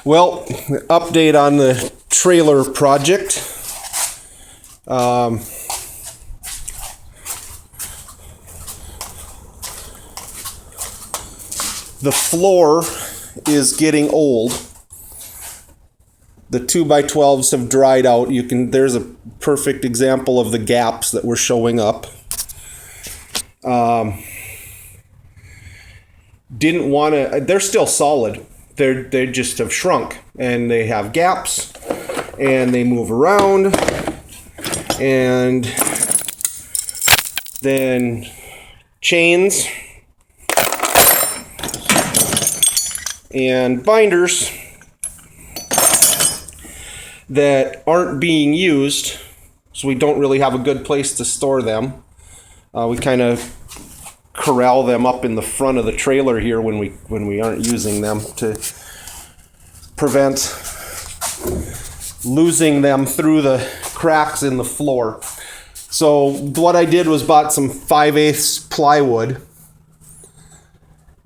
Well, update on the trailer project. The floor is getting old. The 2x12s have dried out. There's a perfect example of the gaps that were showing up. Didn't want to. They're still solid. They just have shrunk, and they have gaps, and they move around, and then chains and binders that aren't being used, so we don't really have a good place to store them. We kind of corral them up in the front of the trailer here when we aren't using them, to prevent losing them through the cracks in the floor. So what I did was bought some 5/8 plywood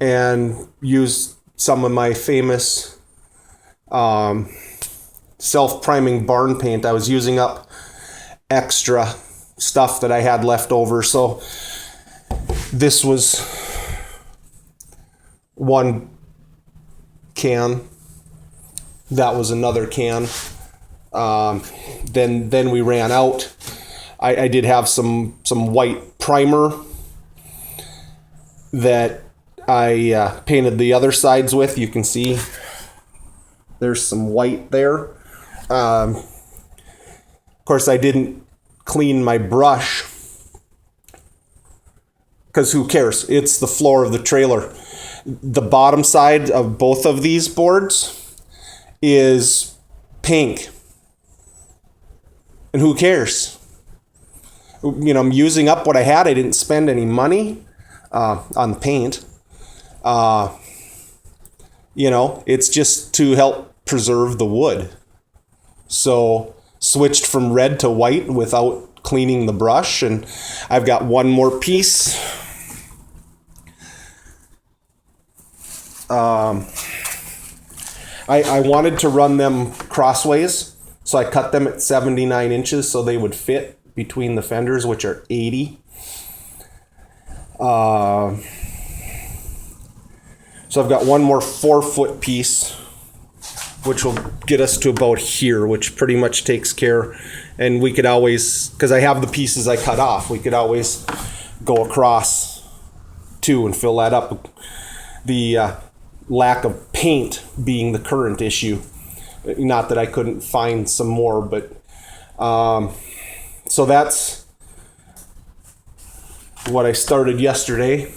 and used some of my famous self-priming barn paint. I was using up extra stuff that I had left over, so this was one can. That was another can. Then we ran out. I did have some white primer that I painted the other sides with. You can see there's some white there. Of course, I didn't clean my brush, because who cares? It's the floor of the trailer. The bottom side of both of these boards is pink. And who cares? I'm using up what I had. I didn't spend any money on the paint. It's just to help preserve the wood. So switched from red to white without cleaning the brush, and I've got one more piece. I wanted to run them crossways, so I cut them at 79 inches so they would fit between the fenders, which are 80. So I've got one more 4-foot piece, which will get us to about here, which pretty much takes care. And we could always, because I have the pieces I cut off, we could always go across too and fill that up. The lack of paint being the current issue. Not that I couldn't find some more, but so that's what I started yesterday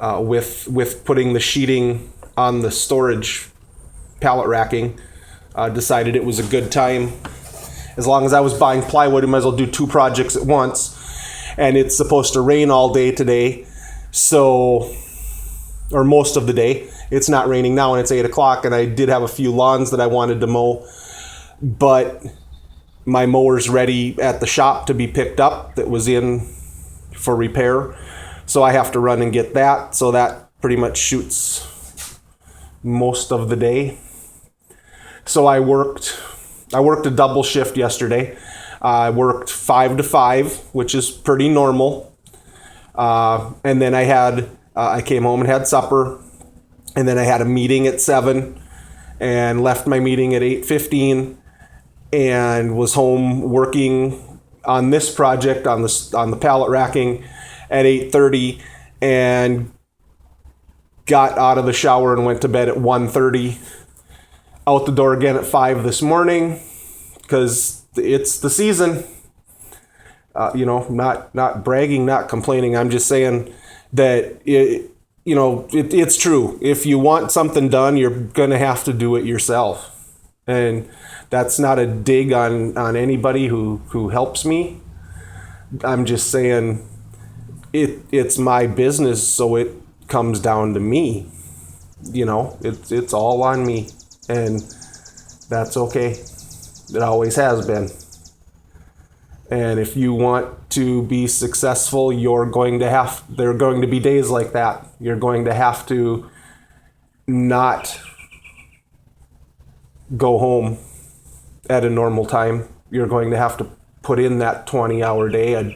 with putting the sheeting on the storage pallet racking. Decided it was a good time. As long as I was buying plywood, I might as well do 2 projects at once. And it's supposed to rain all day today, or most of the day. It's not raining now, and it's 8 o'clock, and I did have a few lawns that I wanted to mow, but my mower's ready at the shop to be picked up that was in for repair, so I have to run and get that. So that pretty much shoots most of the day. So I worked a double shift yesterday. I worked 5 to 5, which is pretty normal, and then I came home and had supper, and then I had a meeting at 7 and left my meeting at 8:15 and was home working on this project on the pallet racking at 8:30, and got out of the shower and went to bed at 1:30. Out the door again at 5 this morning, because it's the season. Not bragging, not complaining. I'm just saying that it's true. If you want something done, you're gonna have to do it yourself, and that's not a dig on anybody who helps me. I'm just saying it's my business, so it comes down to me. It's all on me, and that's okay. It always has been. And if you want to be successful, there are going to be days like that. You're going to have to not go home at a normal time. You're going to have to put in that 20-hour day, an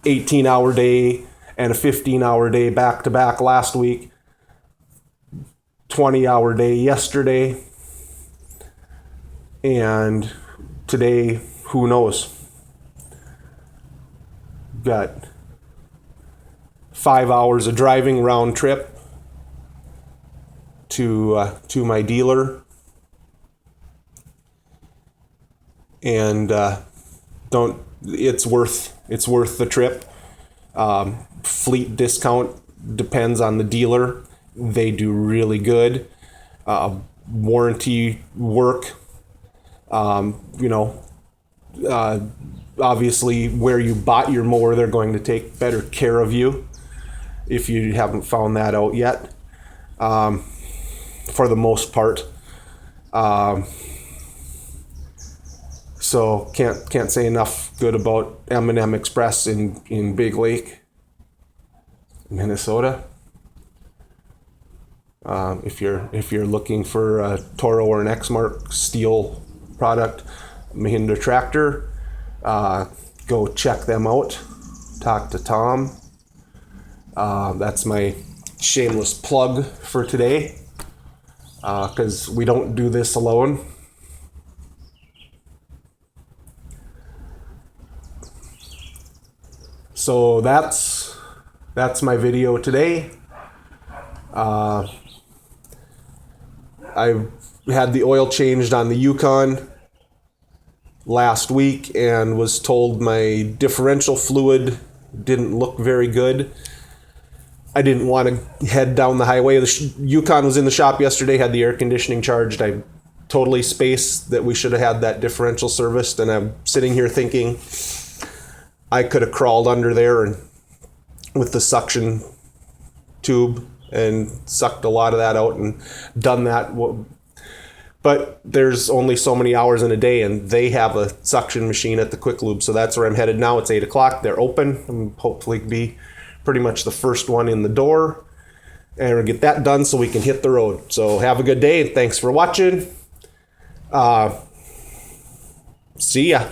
18-hour day, and a 15-hour day back to back last week, 20-hour day yesterday, and today, who knows? Got 5 hours of driving round trip to my dealer, and it's worth the trip. Fleet discount depends on the dealer. They do really good warranty work. Obviously, where you bought your mower, they're going to take better care of you, if you haven't found that out yet, for the most part. So can't say enough good about M&M Express in Big Lake, Minnesota. If you're looking for a Toro or an Exmark steel product, Mahindra tractor, go check them out. Talk to Tom. That's my shameless plug for today, because we don't do this alone. So that's my video today. I had the oil changed on the Yukon last week and was told my differential fluid didn't look very good. I didn't want to head down the highway. The Yukon was in the shop yesterday, had the air conditioning charged. I totally spaced that we should have had that differential serviced, and I'm sitting here thinking I could have crawled under there and with the suction tube and sucked a lot of that out and done that. But there's only so many hours in a day, and they have a suction machine at the Quick Lube, so that's where I'm headed now. It's 8 o'clock. They're open. I'm hopefully be pretty much the first one in the door, and we'll get that done so we can hit the road. So have a good day, and thanks for watching. See ya.